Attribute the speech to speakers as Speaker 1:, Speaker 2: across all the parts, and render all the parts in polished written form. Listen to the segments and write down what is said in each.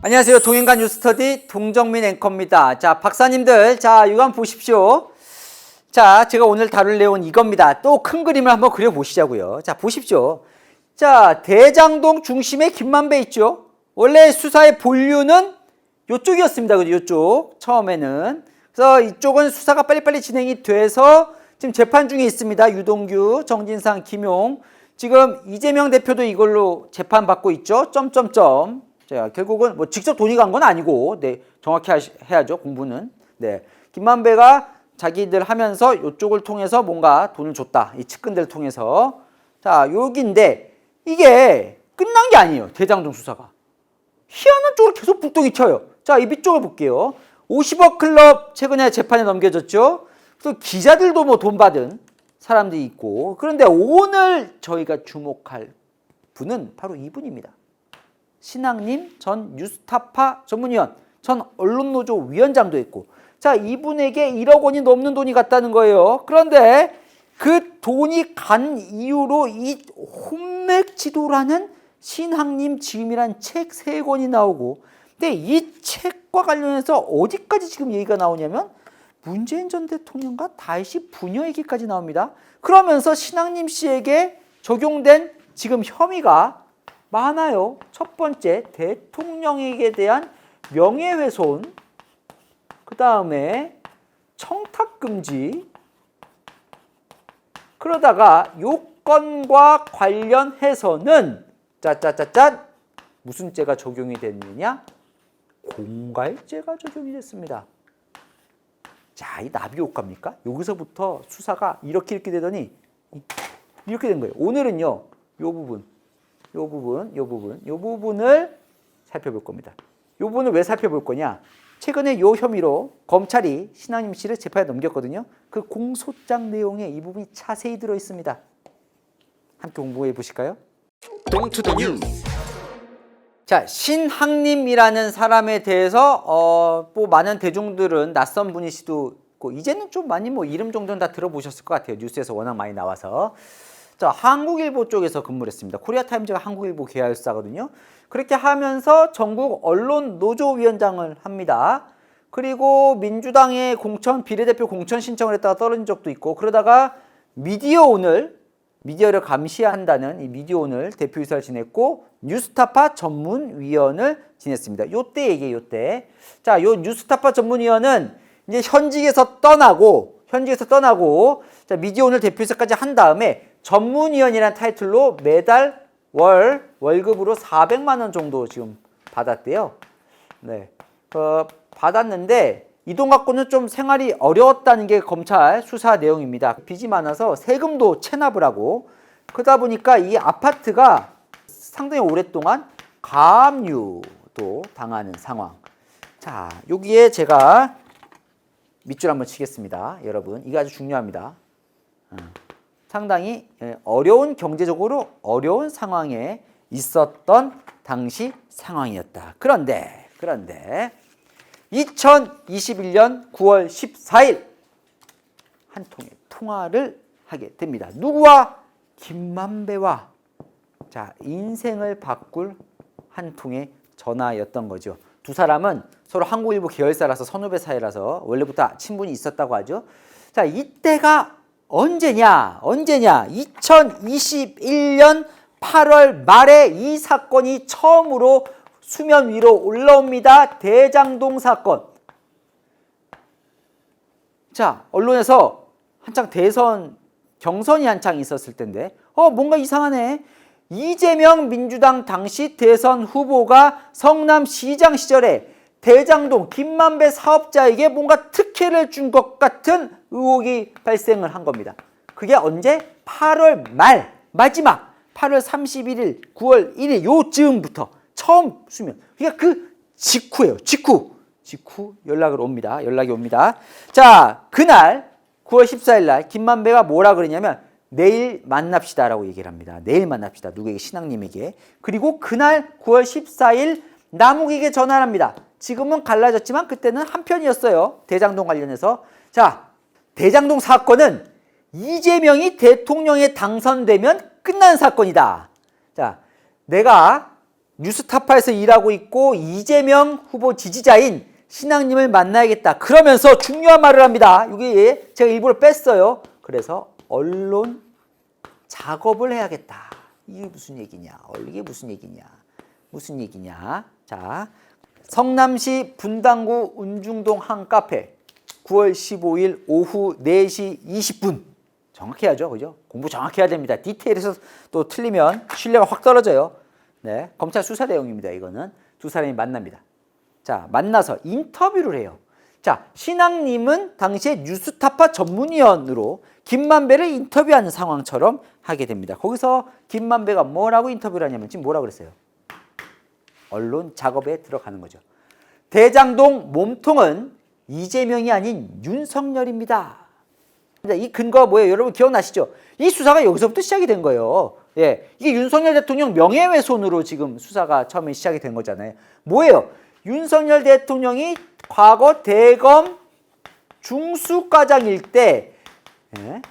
Speaker 1: 안녕하세요. 동행간 뉴스터디 동정민 앵커입니다. 자, 박사님들, 자, 이거 한번 보십시오. 자, 제가 오늘 다룰 내용은 이겁니다. 또 큰 그림을 한번 그려보시자고요. 자, 보십시오. 자, 대장동 중심에 김만배 있죠? 원래 수사의 본류는 이쪽이었습니다. 그죠? 이쪽. 처음에는. 그래서 이쪽은 수사가 빨리빨리 진행이 돼서 지금 재판 중에 있습니다. 유동규, 정진상, 김용. 지금 이재명 대표도 이걸로 재판받고 있죠. 점점점. 자, 결국은 뭐 직접 돈이 간 건 아니고, 네, 정확히 해야죠. 공부는. 네. 김만배가 자기들 하면서 이쪽을 통해서 뭔가 돈을 줬다. 이 측근들을 통해서. 자, 여기인데 이게 끝난 게 아니에요. 대장동 수사가. 희한한 쪽으로 계속 북동이 튀어요. 자, 이 밑쪽을 볼게요. 50억 클럽 최근에 재판에 넘겨졌죠. 그래서 기자들도 뭐 돈 받은 사람들이 있고. 그런데 오늘 저희가 주목할 분은 바로 이분입니다. 신학님 전 뉴스타파 전문위원, 전 언론노조 위원장도 했고, 자, 이분에게 1억 원이 넘는 돈이 갔다는 거예요. 그런데 그 돈이 간 이후로 이 혼맥지도라는 신학님 지음이란 책 3권이 나오고, 근데 이 책과 관련해서 어디까지 지금 얘기가 나오냐면 문재인 전 대통령과 다시 부녀 얘기까지 나옵니다. 그러면서 신학님 씨에게 적용된 지금 혐의가 많아요. 첫 번째, 대통령에게 대한 명예훼손, 그 다음에 청탁금지, 그러다가 요건과 관련해서는 짜짜짜짠 무슨 죄가 적용이 됐느냐? 공갈죄가 적용이 됐습니다. 자, 이 나비 효과입니까? 여기서부터 수사가 이렇게 되더니 이렇게 된 거예요. 오늘은요, 요 부분을 살펴볼 겁니다. 요 부분을 왜 살펴볼 거냐? 최근에 요 혐의로 검찰이 신학님 씨를 재판에 넘겼거든요. 그 공소장 내용에 이 부분이 자세히 들어 있습니다. 함께 공부해 보실까요?
Speaker 2: 동투더 뉴스.
Speaker 1: 자, 신학님이라는 사람에 대해서 뭐 많은 대중들은 낯선 분일 수도 있고, 이제는 좀 많이 뭐 이름 정도는 다 들어보셨을 것 같아요. 뉴스에서 워낙 많이 나와서. 자, 한국일보 쪽에서 근무를 했습니다. 코리아타임즈가 한국일보 계열사거든요. 그렇게 하면서 전국 언론노조위원장을 합니다. 그리고 민주당의 비례대표 공천 신청을 했다가 떨어진 적도 있고, 그러다가 미디어오늘, 미디어를 감시한다는 이 미디어오늘 대표이사를 지냈고, 뉴스타파 전문위원을 지냈습니다. 요때 얘기예요, 요때. 자, 요 뉴스타파 전문위원은 이제 현직에서 떠나고, 자, 미디어오늘 대표이사까지 한 다음에 전문위원이라는 타이틀로 매달 월급으로 400만 원 정도 지금 받았대요. 네. 받았는데 이 돈 갖고는 좀 생활이 어려웠다는 게 검찰 수사 내용입니다. 빚이 많아서 세금도 체납을 하고, 그러다 보니까 이 아파트가 상당히 오랫동안 가압류도 당하는 상황. 자, 여기에 제가 밑줄 한번 치겠습니다. 여러분, 이게 아주 중요합니다. 상당히 어려운, 경제적으로 어려운 상황에 있었던 당시 상황이었다. 그런데 2021년 9월 14일 한 통의 통화를 하게 됩니다. 누구와? 김만배와. 자, 인생을 바꿀 한 통의 전화였던 거죠. 두 사람은 서로 한국일보 계열사라서 선후배 사이라서 원래부터 친분이 있었다고 하죠. 자, 이때가 언제냐? 2021년 8월 말에 이 사건이 처음으로 수면 위로 올라옵니다. 대장동 사건. 자, 언론에서 한창 경선이 한창 있었을 텐데, 뭔가 이상하네. 이재명 민주당 당시 대선 후보가 성남시장 시절에 대장동 김만배 사업자에게 뭔가 특혜를 준 것 같은 의혹이 발생을 한 겁니다. 그게 언제? 8월 마지막 8월 31일, 9월 1일 요쯤부터 처음 수면. 그러니까 그 직후예요. 직후 연락이 옵니다. 자, 그날 9월 14일 날 김만배가 뭐라 그러냐면 내일 만납시다라고 얘기를 합니다. 내일 만납시다. 누구에게? 신학님에게. 그리고 그날 9월 14일 남욱에게 전화를 합니다. 지금은 갈라졌지만 그때는 한편이었어요. 대장동 관련해서. 자, 대장동 사건은 이재명이 대통령에 당선되면 끝나는 사건이다. 자, 내가 뉴스타파에서 일하고 있고 이재명 후보 지지자인 신앙님을 만나야겠다. 그러면서 중요한 말을 합니다. 이게 제가 일부러 뺐어요. 그래서 언론 작업을 해야겠다. 이게 무슨 얘기냐? 이게 무슨 얘기냐? 무슨 얘기냐? 자, 성남시 분당구 운중동 한 카페 9월 15일 오후 4시 20분. 정확히 해야죠. 그죠? 공부 정확히 해야 됩니다. 디테일에서 또 틀리면 신뢰가 확 떨어져요. 네, 검찰 수사 내용입니다. 이거는 두 사람이 만납니다. 자, 만나서 인터뷰를 해요. 자, 신앙님은 당시에 뉴스타파 전문위원으로 김만배를 인터뷰하는 상황처럼 하게 됩니다. 거기서 김만배가 뭐라고 인터뷰를 하냐면 지금 뭐라고 그랬어요? 언론 작업에 들어가는 거죠. 대장동 몸통은 이재명이 아닌 윤석열입니다. 이 근거가 뭐예요? 여러분 기억나시죠? 이 수사가 여기서부터 시작이 된 거예요. 예, 이게 윤석열 대통령 명예훼손으로 지금 수사가 처음에 시작이 된 거잖아요. 뭐예요? 윤석열 대통령이 과거 대검 중수과장일 때, 예?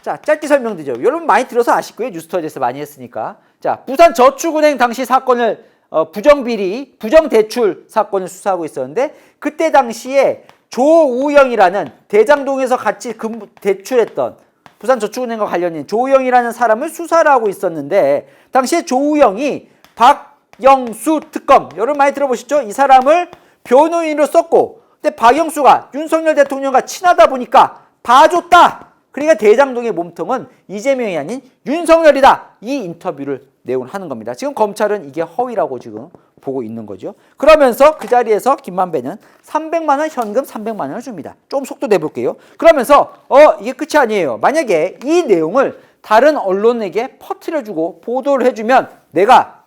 Speaker 1: 자, 짧게 설명드리죠. 여러분 많이 들어서 아실 거예요. 뉴스터디에서 많이 했으니까. 자, 부산저축은행 당시 사건을 부정비리, 부정대출 사건을 수사하고 있었는데 그때 당시에 조우영이라는 대장동에서 같이 대출했던 부산저축은행과 관련된 조우영이라는 사람을 수사를 하고 있었는데 당시에 조우영이 박영수 특검, 여러분 많이 들어보셨죠? 이 사람을 변호인으로 썼고 근데 박영수가 윤석열 대통령과 친하다 보니까 봐줬다. 그러니까 대장동의 몸통은 이재명이 아닌 윤석열이다. 이 인터뷰를 내용을 하는 겁니다. 지금 검찰은 이게 허위라고 지금 보고 있는 거죠. 그러면서 그 자리에서 김만배는 300만 원 현금 300만 원을 줍니다. 좀 속도 내볼게요. 그러면서 이게 끝이 아니에요. 만약에 이 내용을 다른 언론에게 퍼뜨려주고 보도를 해주면 내가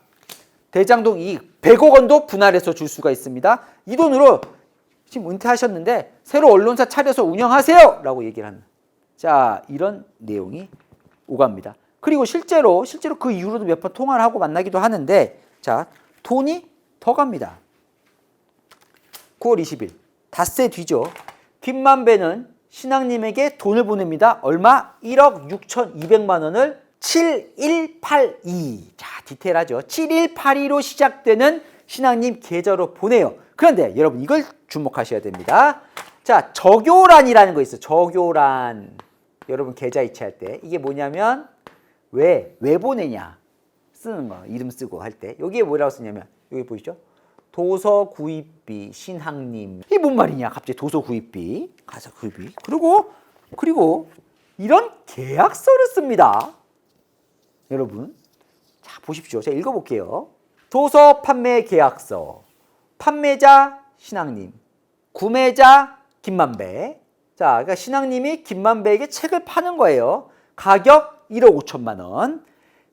Speaker 1: 대장동 이익 100억 원도 분할해서 줄 수가 있습니다. 이 돈으로 지금 은퇴하셨는데 새로 언론사 차려서 운영하세요! 라고 얘기를 하는. 자, 이런 내용이 오갑니다. 그리고 실제로 그 이후로도 몇 번 통화를 하고 만나기도 하는데 자, 돈이 더 갑니다. 9월 20일 닷새 뒤죠. 김만배는 신앙님에게 돈을 보냅니다. 얼마? 1억 6,200만 원을 7182. 자, 디테일하죠. 7182로 시작되는 신앙님 계좌로 보내요. 그런데 여러분 이걸 주목하셔야 됩니다. 자, 저교란이라는 거 있어요. 저교란. 여러분 계좌 이체할 때 이게 뭐냐면 왜 보내냐 쓰는 거 이름 쓰고 할 때 여기에 뭐라고 쓰냐면 여기 보이죠? 도서 구입비 신학님. 이게 뭔 말이냐? 갑자기 도서 구입비, 가사 구입비. 그리고 이런 계약서를 씁니다. 여러분 자 보십시오. 제가 읽어볼게요. 도서 판매 계약서. 판매자 신학님, 구매자 김만배. 자, 그러니까 신학님이 김만배에게 책을 파는 거예요. 가격 1억 5천만 원.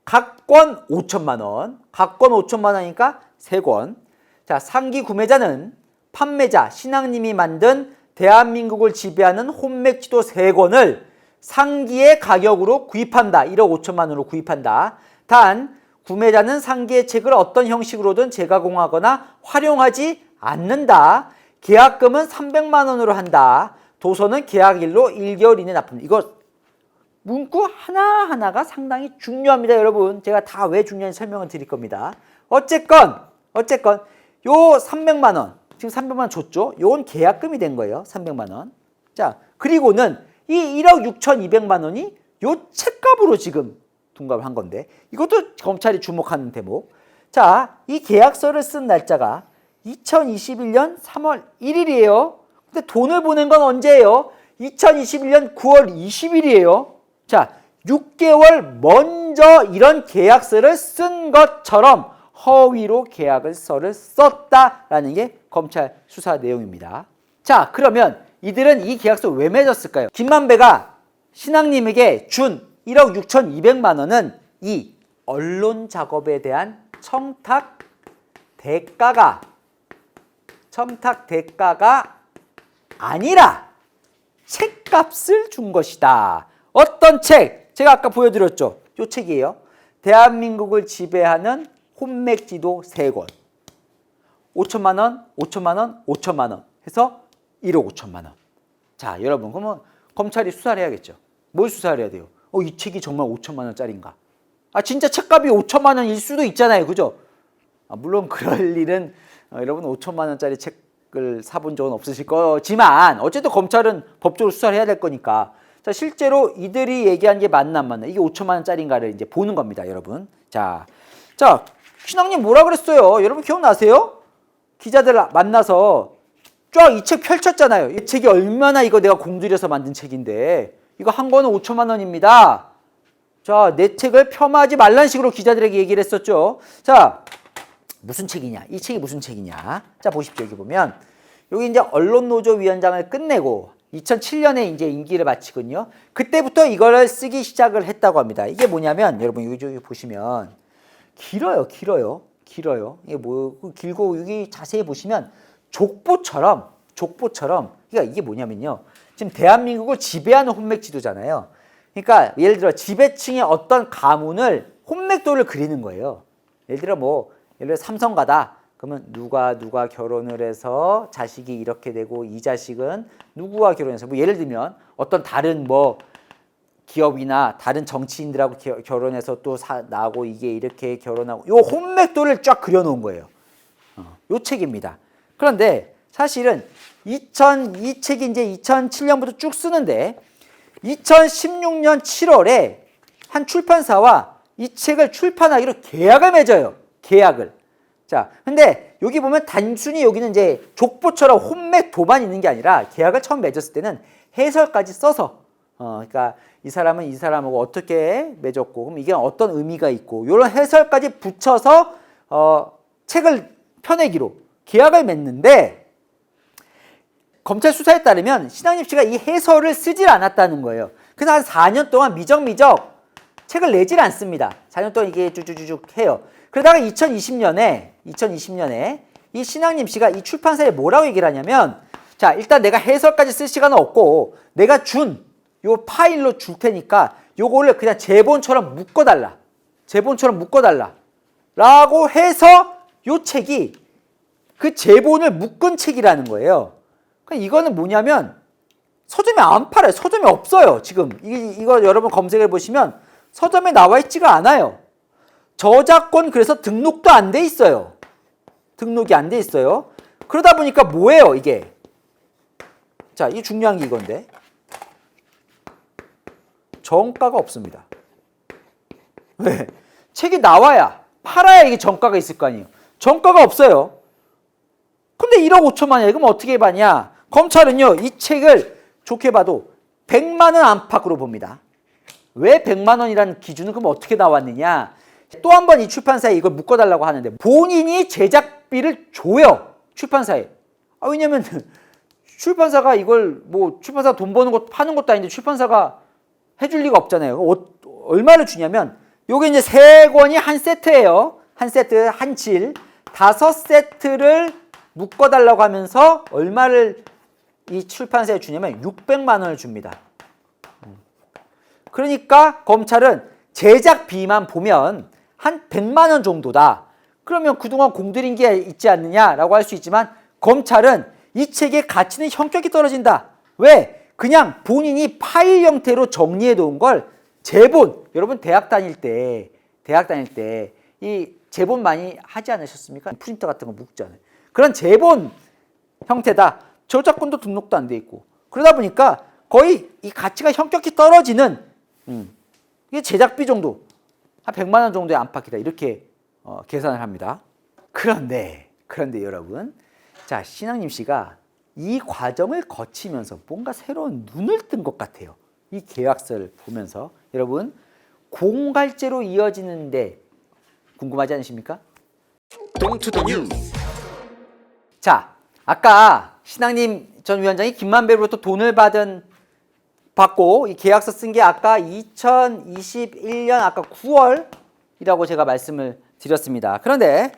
Speaker 1: 각권 5천만 원. 각권 5천만 원이니까 3권. 자, 상기 구매자는 판매자 신학님이 만든 대한민국을 지배하는 혼맥 지도 3권을 상기의 가격으로 구입한다. 1억 5천만 원으로 구입한다. 단 구매자는 상기의 책을 어떤 형식으로든 재가공하거나 활용하지 않는다. 계약금은 300만 원으로 한다. 도서는 계약일로 1개월 이내 납품. 이거 문구 하나하나가 상당히 중요합니다, 여러분. 제가 다 왜 중요한지 설명을 드릴 겁니다. 어쨌건 요 300만 원, 지금 300만 원 줬죠? 요건 계약금이 된 거예요, 300만 원. 자, 그리고는 이 1억 6,200만 원이 요 책값으로 지금 둔갑을 한 건데 이것도 검찰이 주목하는 대목. 자, 이 계약서를 쓴 날짜가 2021년 3월 1일이에요. 근데 돈을 보낸 건 언제예요? 2021년 9월 20일이에요. 자, 6개월 먼저 이런 계약서를 쓴 것처럼 허위로 계약서를 썼다라는 게 검찰 수사 내용입니다. 자, 그러면 이들은 이 계약서 왜 맺었을까요? 김만배가 신앙님에게 준 1억 6,200만 원은 이 언론 작업에 대한 청탁 대가가 아니라 책값을 준 것이다. 어떤 책? 제가 아까 보여드렸죠. 이 책이에요. 대한민국을 지배하는 혼맥지도 3권. 5천만 원, 5천만 원, 5천만 원 해서 1억 5천만 원. 자, 여러분 그러면 검찰이 수사를 해야겠죠. 뭘 수사를 해야 돼요? 이 책이 정말 5천만 원짜리인가? 아, 진짜 책값이 5천만 원일 수도 있잖아요. 그죠? 물론 그럴 일은 여러분 5천만 원짜리 책을 사본 적은 없으실 거지만 어쨌든 검찰은 법적으로 수사를 해야 될 거니까 자 실제로 이들이 얘기한 게 맞나 안 맞나 이게 5천만 원짜리인가를 이제 보는 겁니다, 여러분. 자 신앙님 뭐라 그랬어요? 여러분 기억나세요? 기자들 만나서 쫙 이 책 펼쳤잖아요. 이 책이 얼마나 이거 내가 공들여서 만든 책인데 이거 한 권은 5천만 원입니다. 자, 내 책을 폄하하지 말라는 식으로 기자들에게 얘기를 했었죠. 자, 무슨 책이냐? 이 책이 무슨 책이냐? 자, 보십시오. 여기 보면 여기 이제 언론노조위원장을 끝내고 2007년에 이제 임기를 마치거든요. 그때부터 이거를 쓰기 시작을 했다고 합니다. 이게 뭐냐면 여러분 여기 보시면 길어요. 이게 뭐 길고 여기 자세히 보시면 족보처럼 그러니까 이게 뭐냐면요. 지금 대한민국을 지배하는 혼맥 지도잖아요. 그러니까 예를 들어 지배층의 어떤 가문을 혼맥도를 그리는 거예요. 예를 들어 삼성가다. 그러면 누가 결혼을 해서 자식이 이렇게 되고 이 자식은 누구와 결혼해서 뭐 예를 들면 어떤 다른 뭐 기업이나 다른 정치인들하고 결혼해서 또 나고 이게 이렇게 결혼하고 요 혼맥도를 쫙 그려놓은 거예요. 요 책입니다. 그런데 사실은 이 책이 이제 2007년부터 쭉 쓰는데 2016년 7월에 한 출판사와 이 책을 출판하기로 계약을 맺어요. 계약을. 자, 근데 여기 보면 단순히 여기는 이제 족보처럼 혼맥도만 있는 게 아니라 계약을 처음 맺었을 때는 해설까지 써서 그러니까 이 사람은 이 사람하고 어떻게 맺었고 그럼 이게 어떤 의미가 있고 이런 해설까지 붙여서 책을 펴내기로 계약을 맺는데 검찰 수사에 따르면 신앙립 씨가 이 해설을 쓰질 않았다는 거예요. 그래서 한 4년 동안 미적미적 책을 내질 않습니다. 4년 동안 이게 쭉쭉쭉 해요. 그러다가 2020년에 이 신앙립 씨가 이 출판사에 뭐라고 얘기를 하냐면 자 일단 내가 해설까지 쓸 시간은 없고 내가 준 요 파일로 줄 테니까 요거를 그냥 제본처럼 묶어달라. 라고 해서 요 책이 그 제본을 묶은 책이라는 거예요. 그러니까 이거는 뭐냐면 서점에 안 팔아요. 서점에 없어요. 지금 이거 여러분 검색해 보시면 서점에 나와 있지가 않아요. 저작권 그래서 등록도 안 돼 있어요. 등록이 안 돼 있어요. 그러다 보니까 뭐예요 이게? 자, 이 중요한 게 이건데 정가가 없습니다. 왜? 책이 나와야 팔아야 이게 정가가 있을 거 아니에요. 정가가 없어요. 근데 1억 5천만 원이야. 그럼 어떻게 봐냐? 검찰은요 이 책을 좋게 봐도 100만 원 안팎으로 봅니다. 왜 100만 원이라는 기준은 그럼 어떻게 나왔느냐? 또 한 번 이 출판사에 이걸 묶어달라고 하는데 본인이 제작비를 줘요. 출판사에. 왜냐면 출판사가 이걸 뭐 출판사 돈 버는 것 파는 것도 아닌데 출판사가 해줄 리가 없잖아요. 얼마를 주냐면 요게 이제 3권이 한 세트예요. 한 세트, 한 질. 5세트를 묶어달라고 하면서 얼마를 이 출판사에 주냐면 600만 원을 줍니다. 그러니까 검찰은 제작비만 보면 한 100만 원 정도다. 그러면 그동안 공들인 게 있지 않느냐라고 할 수 있지만 검찰은 이 책의 가치는 현격히 떨어진다. 왜? 그냥 본인이 파일 형태로 정리해 놓은 걸 제본, 여러분 대학 다닐 때 이 제본 많이 하지 않으셨습니까? 프린터 같은 거 묶잖아요. 그런 제본 형태다. 저작권도 등록도 안 돼 있고. 그러다 보니까 거의 이 가치가 현격히 떨어지는 이게 제작비 정도, 한 100만 원 정도의 안팎이다. 이렇게 계산을 합니다. 그런데 여러분, 자 신앙님 씨가 이 과정을 거치면서 뭔가 새로운 눈을 뜬 것 같아요. 이 계약서를 보면서 여러분 공갈죄로 이어지는데 궁금하지 않으십니까? 자, 아까 신앙님 전 위원장이 김만배로부터 돈을 받고 이 계약서 쓴 게 아까 2021년 아까 9월이라고 제가 말씀을 드렸습니다. 그런데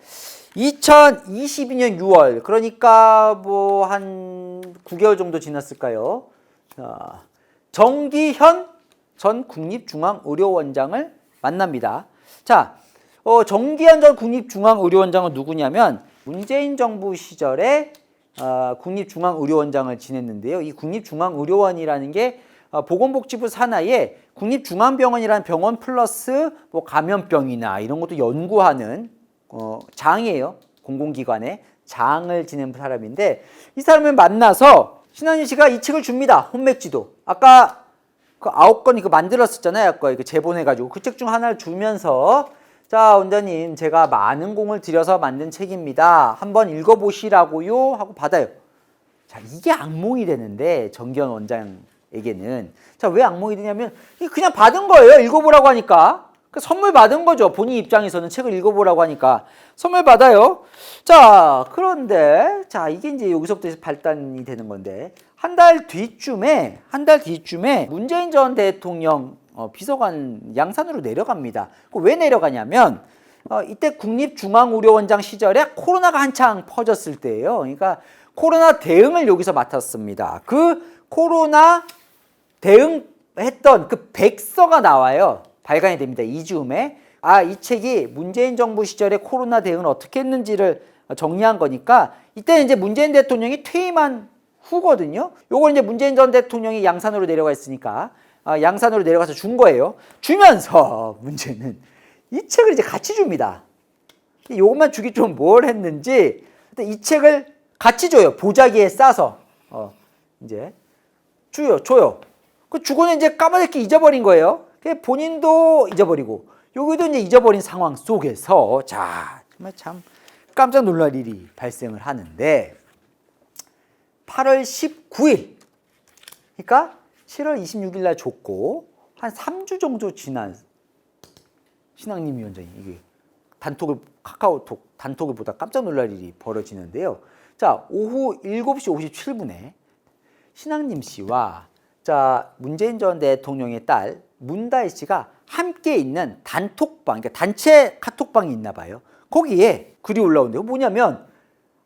Speaker 1: 2022년 6월 그러니까 뭐 한 9개월 정도 지났을까요? 정기현 전 국립중앙의료원장을 만납니다. 자, 정기현 전 국립중앙의료원장은 누구냐면 문재인 정부 시절에 국립중앙의료원장을 지냈는데요. 이 국립중앙의료원이라는 게 보건복지부 산하에 국립중앙병원이라는 병원 플러스 뭐 감염병이나 이런 것도 연구하는 장이에요. 공공기관의 장을 지낸 사람인데 이 사람을 만나서 신한림 씨가 이 책을 줍니다. 혼맥지도. 아까 그 9권 이거 만들었었잖아요. 아까 이거 재본해가지고 그 책 중 하나를 주면서 자, 원장님 제가 많은 공을 들여서 만든 책입니다. 한번 읽어보시라고요 하고 받아요. 자, 이게 악몽이 되는데 정기현 원장에게는 자, 왜 악몽이 되냐면 그냥 받은 거예요. 읽어보라고 하니까. 그 선물 받은 거죠. 본인 입장에서는 책을 읽어보라고 하니까 선물 받아요. 자, 그런데 자, 이게 이제 여기서부터 발단이 되는 건데 한 달 뒤쯤에 문재인 전 대통령 비서관 양산으로 내려갑니다. 왜 내려가냐면 이때 국립중앙의료원장 시절에 코로나가 한창 퍼졌을 때예요. 그러니까 코로나 대응을 여기서 맡았습니다. 그 코로나 대응했던 그 백서가 나와요. 발간이 됩니다. 이즈음에. 이 책이 문재인 정부 시절에 코로나 대응을 어떻게 했는지를 정리한 거니까 이때는 이제 문재인 대통령이 퇴임한 후거든요. 요걸 이제 문재인 전 대통령이 양산으로 내려가 있으니까 양산으로 내려가서 준 거예요. 주면서 문제는 이 책을 이제 같이 줍니다. 요것만 주기 좀 뭘 했는지 이 책을 같이 줘요. 보자기에 싸서 이제 줘요. 그 주고는 이제 까마득히 잊어버린 거예요. 본인도 잊어버리고 여기도 이제 잊어버린 상황 속에서 자, 정말 참 깜짝 놀랄 일이 발생을 하는데 8월 19일 그러니까 7월 26일 날 줬고 한 3주 정도 지난 신한림 위원장이 이게 카카오톡 단톡을 보다 깜짝 놀랄 일이 벌어지는데요. 자, 오후 7시 57분에 신한림 씨와 자, 문재인 전 대통령의 딸 문다혜 씨가 함께 있는 단톡방, 그러니까 단체 카톡방이 있나 봐요. 거기에 글이 올라오는데요. 뭐냐면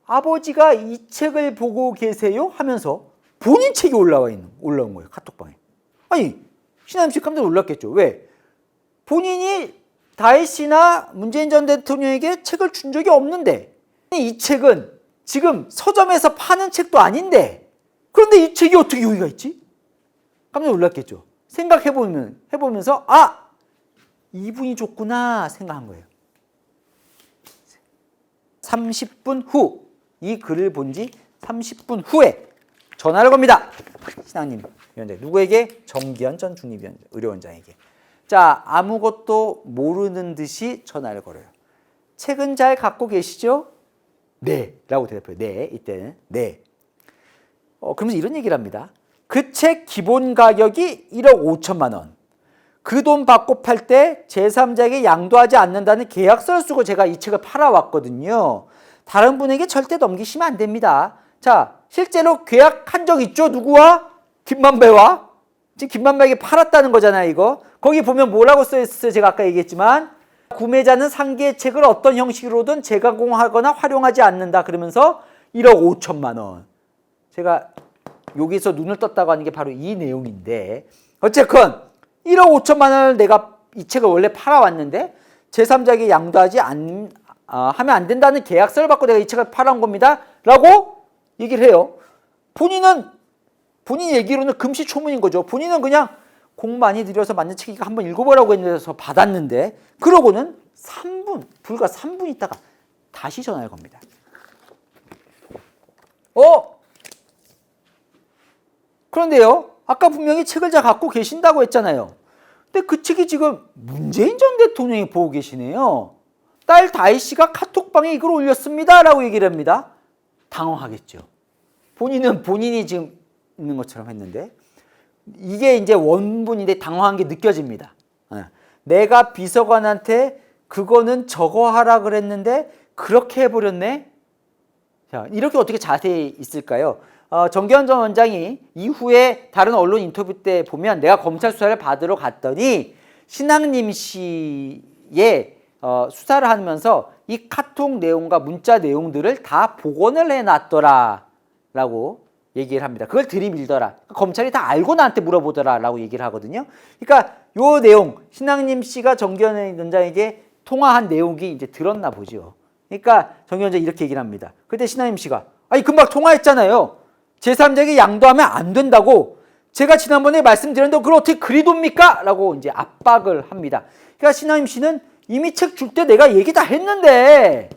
Speaker 1: 아버지가 이 책을 보고 계세요 하면서 본인 책이 올라온 거예요. 카톡방에. 아니, 신한림 씨 깜짝 놀랐겠죠. 왜? 본인이 다혜 씨나 문재인 전 대통령에게 책을 준 적이 없는데 이 책은 지금 서점에서 파는 책도 아닌데 그런데 이 책이 어떻게 여기가 있지? 깜짝 놀랐겠죠. 해보면서 이분이 줬구나 생각한 거예요. 30분 후 이 글을 본 지 30분 후에 전화를 겁니다. 신한림 위원장. 누구에게? 정기현 전 중립의료원장에게. 자, 아무것도 모르는 듯이 전화를 걸어요. 책은 잘 갖고 계시죠? 네. 라고 대답해요. 네. 이때는. 네. 그러면서 이런 얘기를 합니다. 그 책 기본 가격이 1억 5천만 원. 그 돈 받고 팔 때 제3자에게 양도하지 않는다는 계약서를 쓰고 제가 이 책을 팔아왔거든요. 다른 분에게 절대 넘기시면 안 됩니다. 자, 실제로 계약한 적 있죠? 누구와? 김만배와? 지금 김만배에게 팔았다는 거잖아요, 이거. 거기 보면 뭐라고 써있어요? 제가 아까 얘기했지만 구매자는 상기의 책을 어떤 형식으로든 재가공하거나 활용하지 않는다. 그러면서 1억 5천만 원. 제가 여기서 눈을 떴다고 하는 게 바로 이 내용인데 어쨌건 1억 5천만 원을 내가 이 책을 원래 팔아왔는데 제3자에게 양도하지 하면 안 된다는 계약서를 받고 내가 이 책을 팔아온 겁니다. 라고 얘기를 해요. 본인 얘기로는 금시초문인 거죠. 본인은 그냥 공 많이 들여서 만든 책이니까 한번 읽어보라고 해서 받았는데 그러고는 불과 3분 있다가 다시 전화를 겁니다. 그런데요, 아까 분명히 책을 잘 갖고 계신다고 했잖아요. 근데 그 책이 지금 문재인 전 대통령이 보고 계시네요. 딸 다혜 씨가 카톡방에 이걸 올렸습니다. 라고 얘기를 합니다. 당황하겠죠. 본인은 본인이 지금 있는 것처럼 했는데 이게 이제 원분인데 당황한 게 느껴집니다. 내가 비서관한테 그거는 저거 하라 그랬는데 그렇게 해버렸네. 자, 이렇게 어떻게 자세히 있을까요? 정기현 전 원장이 이후에 다른 언론 인터뷰 때 보면 내가 검찰 수사를 받으러 갔더니 신한림 씨의 수사를 하면서 이 카톡 내용과 문자 내용들을 다 복원을 해놨더라 라고 얘기를 합니다. 그걸 들이밀더라. 검찰이 다 알고 나한테 물어보더라 라고 얘기를 하거든요. 그러니까 요 내용, 신한림 씨가 정기현 원장에게 통화한 내용이 이제 들었나 보죠. 그러니까 정기현 원장이 이렇게 얘기를 합니다. 그때 신한림 씨가 금방 통화했잖아요. 제3자에게 양도하면 안 된다고 제가 지난번에 말씀드렸는데 그걸 어떻게 그리 돕니까? 라고 이제 압박을 합니다. 그러니까 신한림 씨는 이미 책 줄 때 내가 얘기 다 했는데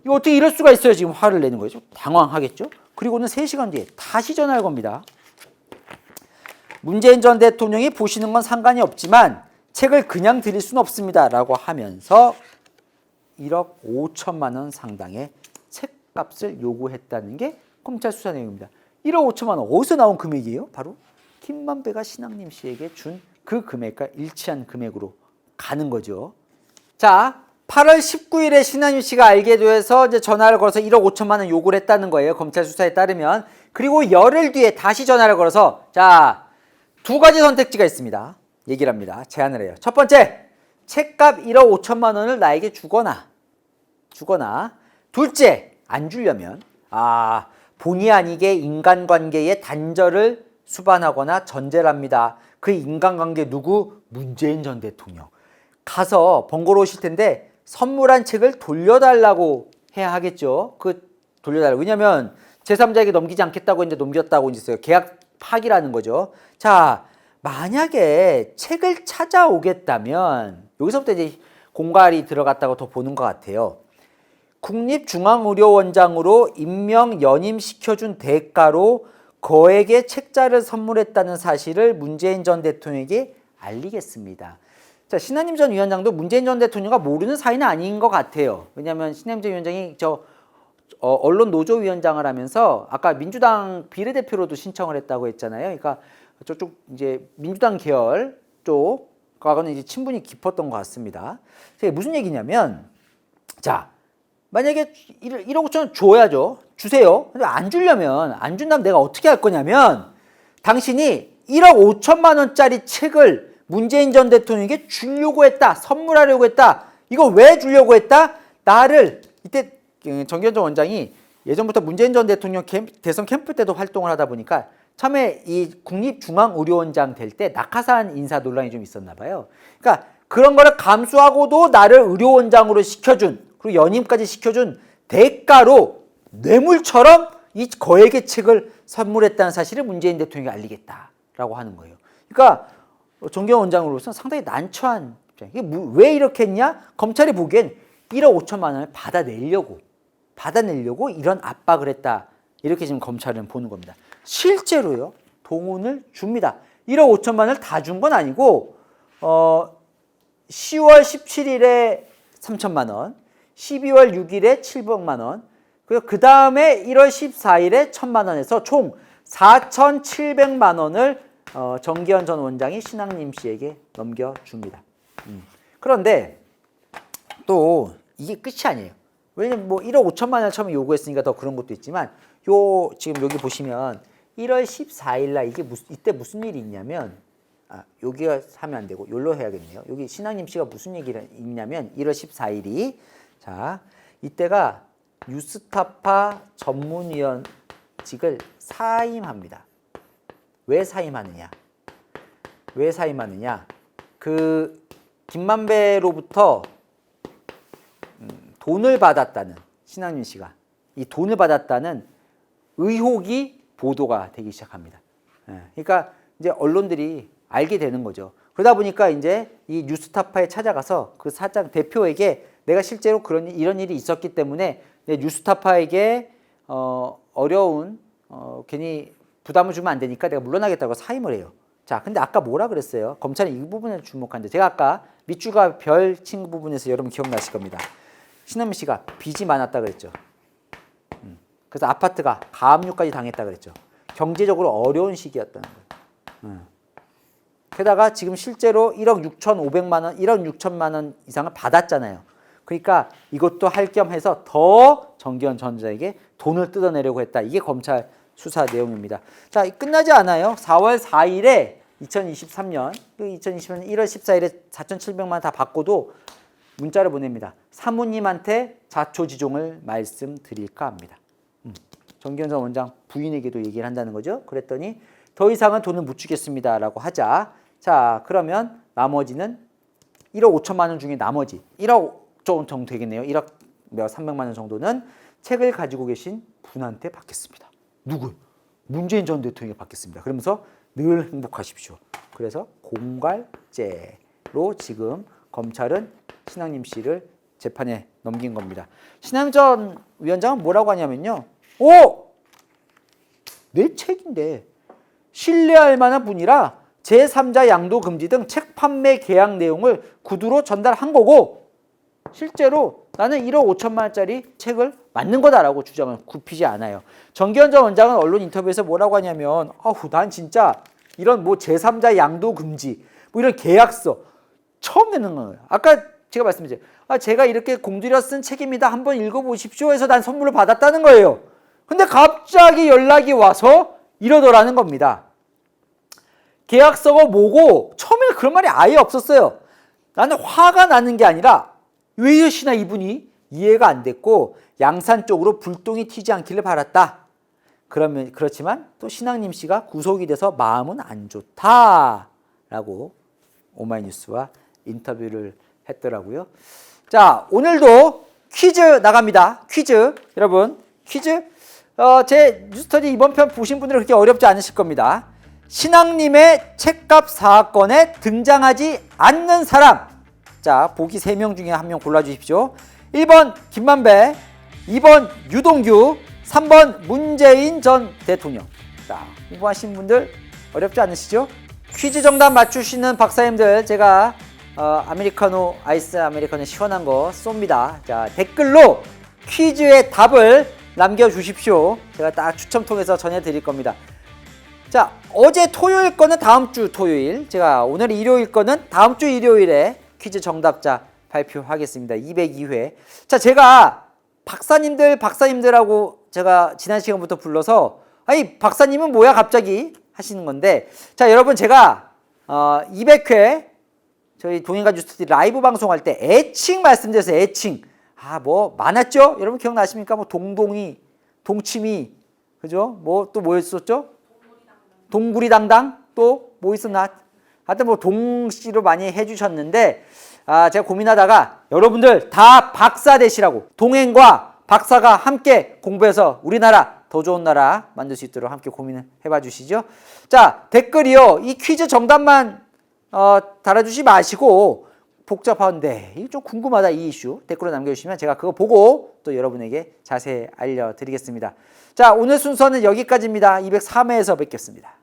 Speaker 1: 이거 어떻게 이럴 수가 있어요. 지금 화를 내는 거죠. 당황하겠죠. 그리고는 3시간 뒤에 다시 전화할 겁니다. 문재인 전 대통령이 보시는 건 상관이 없지만 책을 그냥 드릴 수는 없습니다. 라고 하면서 1억 5천만 원 상당의 책값을 요구했다는 게 검찰 수사 내용입니다. 1억 5천만 원 어디서 나온 금액이에요? 바로 김만배가 신앙님 씨에게 준 그 금액과 일치한 금액으로 가는 거죠. 자, 8월 19일에 신한유 씨가 알게 돼서 이제 전화를 걸어서 1억 5천만 원 요구를 했다는 거예요. 검찰 수사에 따르면. 그리고 열흘 뒤에 다시 전화를 걸어서 자, 2가지 선택지가 있습니다. 얘기를 합니다. 제안을 해요. 첫 번째, 책값 1억 5천만 원을 나에게 주거나 둘째, 안 주려면 본의 아니게 인간관계의 단절을 수반하거나 전제를 합니다. 그 인간관계 누구? 문재인 전 대통령. 가서 번거로우실 텐데 선물한 책을 돌려달라고 해야 하겠죠. 돌려달라고. 왜냐면 제3자에게 넘기지 않겠다고 했는데 넘겼다고 했어요. 계약 파기라는 거죠. 자, 만약에 책을 찾아오겠다면 여기서부터 이제 공갈이 들어갔다고 더 보는 것 같아요. 국립중앙의료원장으로 임명 연임시켜준 대가로 거액의 책자를 선물했다는 사실을 문재인 전 대통령에게 알리겠습니다. 자, 신한림 전 위원장도 문재인 전 대통령과 모르는 사이는 아닌 것 같아요. 왜냐하면 신한림 전 위원장이 언론 노조위원장을 하면서 아까 민주당 비례대표로도 신청을 했다고 했잖아요. 그러니까 저쪽 이제 민주당 계열 쪽과는 이제 친분이 깊었던 것 같습니다. 무슨 얘기냐면, 자, 만약에 1억 5천 원 줘야죠. 주세요. 근데 안 주려면, 안 준다면 내가 어떻게 할 거냐면, 당신이 1억 5천만 원짜리 책을 문재인 전 대통령에게 주려고 했다. 선물하려고 했다. 이거 왜 주려고 했다? 이때 정기현 전 원장이 예전부터 문재인 전 대통령 대선 캠프 때도 활동을 하다 보니까 처음에 이 국립중앙의료원장 될 때 낙하산 인사 논란이 좀 있었나 봐요. 그러니까 그런 거를 감수하고도 나를 의료원장으로 시켜준, 그리고 연임까지 시켜준 대가로 뇌물처럼 이 거액의 책을 선물했다는 사실을 문재인 대통령이 알리겠다라고 하는 거예요. 그러니까 정기현 원장으로서 상당히 난처한 입장. 이게 왜 이렇게 했냐? 검찰이 보기엔 1억 5천만 원을 받아내려고 이런 압박을 했다. 이렇게 지금 검찰은 보는 겁니다. 실제로요, 돈을 줍니다. 1억 5천만 원을 다 준 건 아니고 10월 17일에 3천만 원, 12월 6일에 700만 원, 그리고 그 다음에 1월 14일에 1,000만 원에서 총 4,700만 원을 정기현 전 원장이 신앙림 씨에게 넘겨줍니다. 그런데 또 이게 끝이 아니에요. 왜냐면 1억 5천만 원을 처음에 요구했으니까 더 그런 것도 있지만 지금 여기 보시면 1월 14일 날 이때 무슨 일이 있냐면 여기가 하면 안 되고 여기로 해야겠네요. 여기 신앙림 씨가 무슨 얘기를 있냐면 1월 14일이 자, 이때가 뉴스타파 전문위원직을 사임합니다. 왜 사임하느냐? 김만배로부터 돈을 받았다는, 신앙림 씨가 이 돈을 받았다는 의혹이 보도가 되기 시작합니다. 그러니까 이제 언론들이 알게 되는 거죠. 그러다 보니까 이제 이 뉴스타파에 찾아가서 그 사장 대표에게 내가 실제로 이런 일이 있었기 때문에 뉴스타파에게 어려운 괜히 부담을 주면 안 되니까 내가 물러나겠다고 사임을 해요. 자, 근데 아까 뭐라 그랬어요? 검찰은 이 부분에 주목하는데 제가 아까 밑줄과 별 친 부분에서 여러분 기억나실 겁니다. 신한미 씨가 빚이 많았다 그랬죠. 그래서 아파트가 가압류까지 당했다 그랬죠. 경제적으로 어려운 시기였다는 거예요. 게다가 지금 실제로 1억 6,500만 원, 1억 6천만 원 이상을 받았잖아요. 그러니까 이것도 할 겸 해서 더 정기현 전 원장에게 돈을 뜯어내려고 했다. 이게 검찰 수사 내용입니다. 자, 끝나지 않아요. 4월 4일에 2023년 1월 14일에 4,700만 원 다 받고도 문자를 보냅니다. 사모님한테 자초지종을 말씀드릴까 합니다. 정기현 전 원장 부인에게도 얘기를 한다는 거죠. 그랬더니 더 이상은 돈을 못 주겠습니다 라고 하자. 자, 그러면 나머지는 1억 5천만 원 중에 나머지 1억 정도 되겠네요. 1억 300만 원 정도는 책을 가지고 계신 분한테 받겠습니다. 누구요? 문재인 전 대통령에게 받겠습니다. 그러면서 늘 행복하십시오. 그래서 공갈죄로 지금 검찰은 신학림 씨를 재판에 넘긴 겁니다. 신학림 전 위원장은 뭐라고 하냐면요. 오! 내 책인데 신뢰할 만한 분이라 제3자 양도 금지 등 책 판매 계약 내용을 구두로 전달한 거고 실제로 나는 1억 5천만 원짜리 책을 맞는 거다라고 주장을 굽히지 않아요. 정기현 전 원장은 언론 인터뷰에서 뭐라고 하냐면 난 진짜 이런 뭐 제3자 양도 금지 뭐 이런 계약서 처음 내는 거예요. 아까 제가 말씀드렸죠. 제가 이렇게 공들여 쓴 책입니다. 한번 읽어보십시오 해서 난 선물을 받았다는 거예요. 근데 갑자기 연락이 와서 이러더라는 겁니다. 계약서가 뭐고 처음에는 그런 말이 아예 없었어요. 나는 화가 나는 게 아니라 왜 이러시나 이분이 이해가 안 됐고 양산 쪽으로 불똥이 튀지 않기를 바랐다. 그렇지만 또 신학림 씨가 구속이 돼서 마음은 안 좋다라고 오마이뉴스와 인터뷰를 했더라고요. 자, 오늘도 퀴즈 나갑니다. 퀴즈 여러분 퀴즈 제 뉴스터디 이번 편 보신 분들은 그렇게 어렵지 않으실 겁니다. 신학림의 책값 사건에 등장하지 않는 사람. 자, 보기 3명 중에 1명 골라주십시오. 1번 김만배, 2번 유동규, 3번 문재인 전 대통령. 자, 공부하신 분들 어렵지 않으시죠? 퀴즈 정답 맞추시는 박사님들 제가 아메리카노, 아이스 아메리카노 시원한 거 쏩니다. 자, 댓글로 퀴즈의 답을 남겨주십시오. 제가 딱 추첨 통해서 전해드릴 겁니다. 자, 어제 토요일 거는 다음 주 토요일, 제가 오늘 일요일 거는 다음 주 일요일에 퀴즈 정답자 발표하겠습니다. 202회. 자, 제가 박사님들하고 제가 지난 시간부터 불러서 박사님은 뭐야 갑자기 하시는 건데, 자, 여러분 제가 200회 저희 동행가 뉴스터디 라이브 방송할 때 애칭 말씀드렸어요. 애칭. 뭐 많았죠? 여러분 기억나십니까? 뭐 동동이, 동치미, 그죠? 뭐 또 뭐였었죠? 동구리당당? 또 뭐 있었나? 하여튼 뭐 동씨로 많이 해주셨는데, 제가 고민하다가 여러분들 다 박사 되시라고, 동행과 박사가 함께 공부해서 우리나라 더 좋은 나라 만들 수 있도록 함께 고민을 해봐 주시죠. 자, 댓글이요. 이 퀴즈 정답만 달아주지 마시고, 복잡한데 이거 좀 궁금하다 이 이슈 댓글로 남겨주시면 제가 그거 보고 또 여러분에게 자세히 알려드리겠습니다. 자, 오늘 순서는 여기까지입니다. 203회에서 뵙겠습니다.